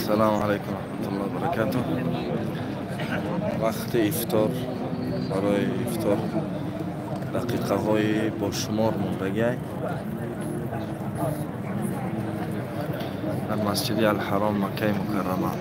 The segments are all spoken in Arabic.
السلام عليكم ورحمة الله وبركاته. وقت افطار برای افطار دقیقه های با شمار موندگی در مسجد الحرام مکه مکرمه.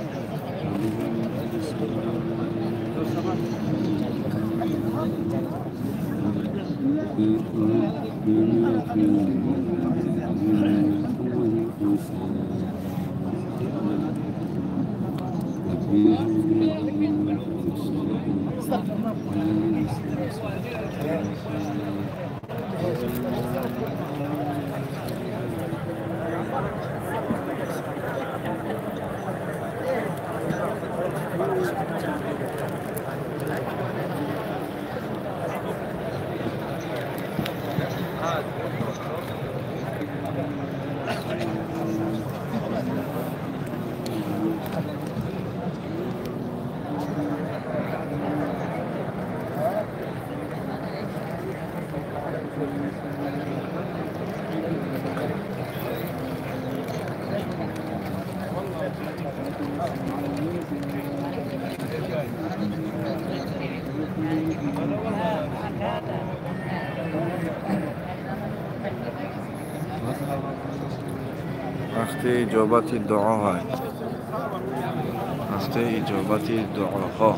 وقت اجابت دعا های وقت اجابت دعاها.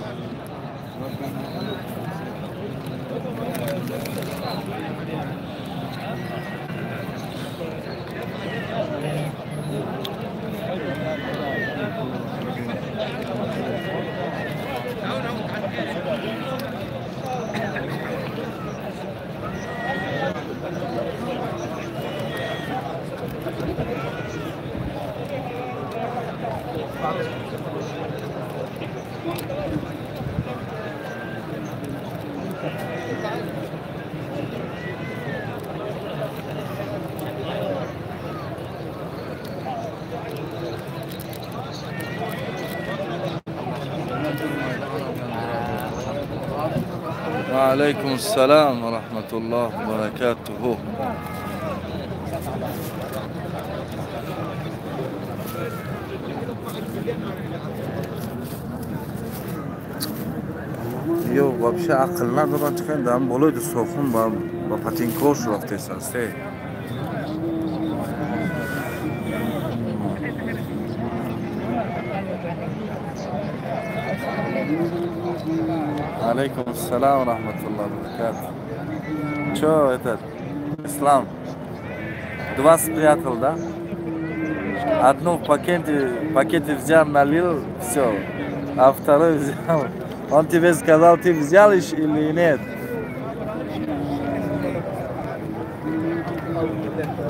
وعليكم السلام ورحمة الله وبركاته. Yo, вообще aql ندارن چون دارم بالای ساخون با پاتینکاش رفته ساسته. عليكم السلام ورحمة الله وبركاته. شو это إسلام؟ Два спрятал, да? Одну в пакете взял, налил, все. А второй взял. Он тебе сказал, ты взял или нет?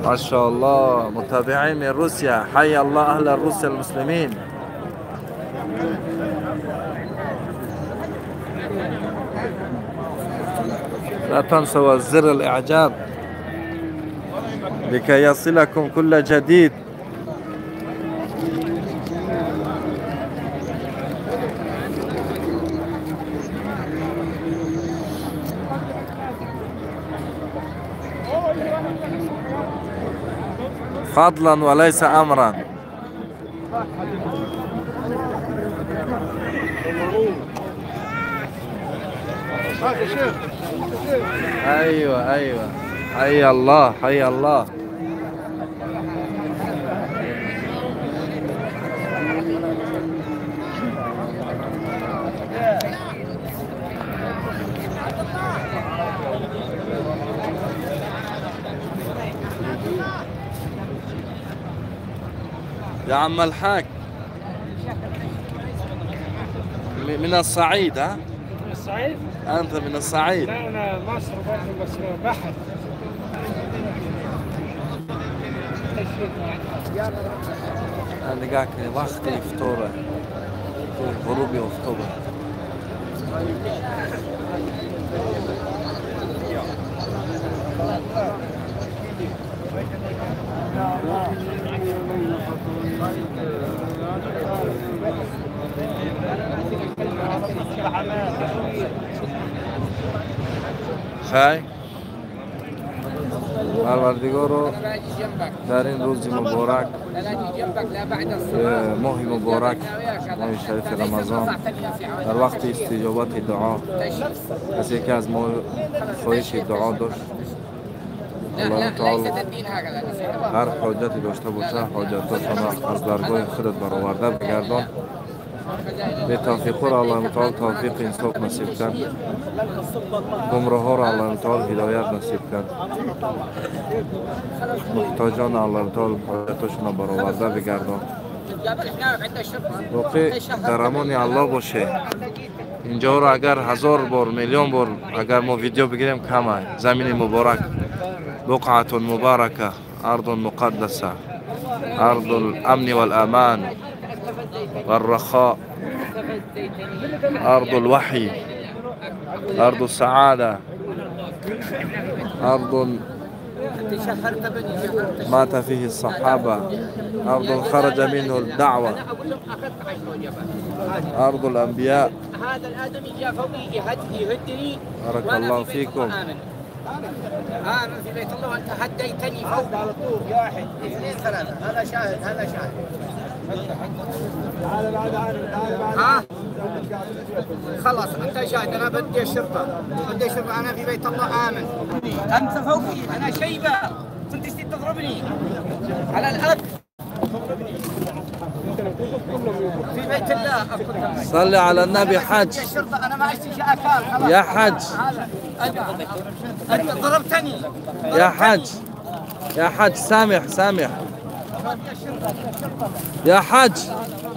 ما شاء الله متابعين من روسيا. حي الله أهل روسيا المسلمين. لا تنسوا زر الإعجاب لكي يصلكم كل جديد. فضلا وليس أمرا. أيوة أيوة. حي الله حي الله. يا عم الحاج من الصعيد ها؟ من الصعيد؟ أنت من الصعيد؟ لا أنا مصر برضه بس بحر. أنا قاعد وقت الفطور غروب أكتوبر. خاي پروردگار رو در این روز مبارک ماه مبارک ماه شریف رمضان در وقت استجابت دعا از یکی از ما خواهش دعا داشت الله تعالی هر حاجتی داشته باشه حاجتاشون از درگاه خودت برآورده بگردان به توفیق را الله تعالی توفیق انصاف نصیب کن گمراه ها را الله تعالی هدایت نصیب کن محتاجان الله تعالی حاجتاشون برآورده بگردان واقع در امان الله باشه اینجا را اگر 1000 بار میلیون بار اگر ما ویدیو بگیریم کمه زمین مبارک بقعة مباركة أرض مقدسة أرض الأمن والأمان والرخاء أرض الوحي أرض السعادة أرض مات فيه الصحابة أرض خرج منه الدعوة أرض الأنبياء هذا الآدمي جاء فوقي يهدني بارك الله فيكم آمن في بيت الله وأنت هديتني فوق على طول 1 2 3 هذا شاهد هذا شاهد ها خلاص أنت شاهد أنا بدي الشرطة أنا في بيت الله آمن أنت فوقي أنا شيبة كنت تضربني على الأرض في بيت الله صلي على النبي حج الشرطة أنا ما أشتي أكال يا حج أنت ضربتني يا حج سامح يا حج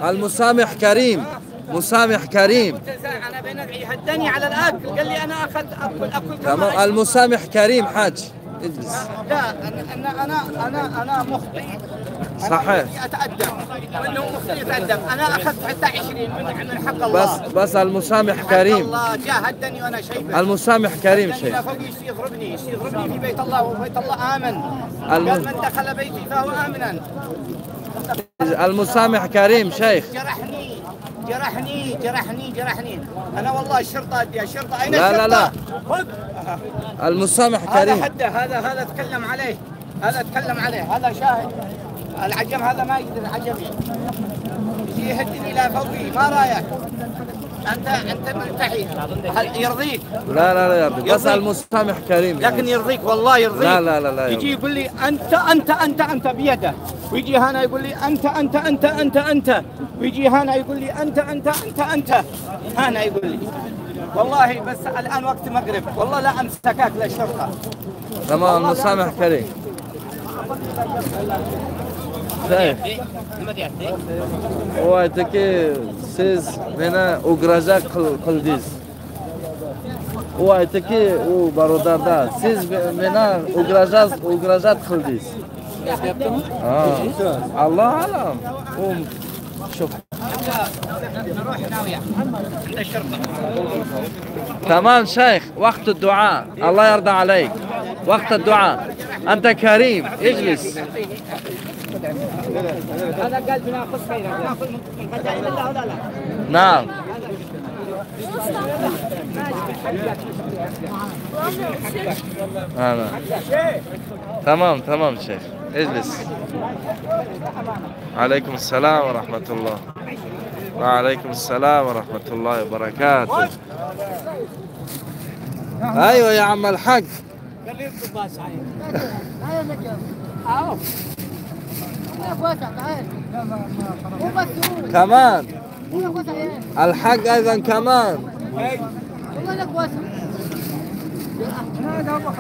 المسامح كريم مسامح كريم أنا بندعي هداني على الأكل قال لي أنا أخذ أكل تمام المسامح كريم حج اجلس لا أنا مخطئ صحيح أتأدب وأنه مخطئ يتأدب أنا أخذت حتى 20 من حق الله بس المسامح كريم الله جاهدني وأنا شيبة المسامح كريم شيخ فوقي يضربني في بيت الله وبيت الله آمن قال من دخل بيتي فهو آمنا المسامح كريم شيخ جرحني أنا والله الشرطة أدي الشرطة أين لا الشرطة؟ لا المسامح كريم هذا حده هذا تكلم عليه هذا شاهد العجم هذا ما يقدر العجمي يجي يهدني إلى فوقي ما رايك أنت ملتحي هل يرضيك؟ لا يرضيك بس المسامح كريم لكن يرضيك والله يرضيك لا يجي يقول لي أنت بيده ويجي هنا يقول لي أنت ويجي هنا يقول لي أنت هنا يقول لي والله بس الآن وقت مغرب والله لا أمسكك للشرطة تمام المسامح كريم شيخ o aytdiki siz meni ugrajak qildingiz u aytdiki u barodarda siz meni ugrajat qildingiz Allah alam شوف تمام شيخ وقت الدعاء الله يرضى عليك وقت الدعاء أنت كريم اجلس هذا قال بناخذ خير ناخذ من خزائن الله ولا لا؟ نعم تمام شيخ اجلس عليكم السلام ورحمة الله وعليكم السلام ورحمة الله وبركاته أيوة يا عم الحاج كمان الحاج أيضا كمان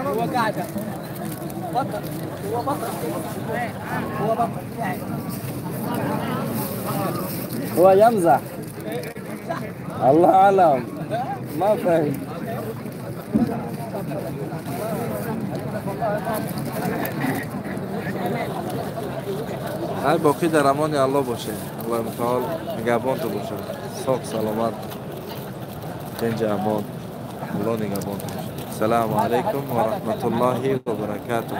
هو قاعد هو يمزح الله أعلم ما فهم هر باقی در امان الله باشه الله متعال نگهبان تو باشه صاف سلامت دنج امان الله نگهبان تو باشه السلام علیکم و رحمت الله و برکاته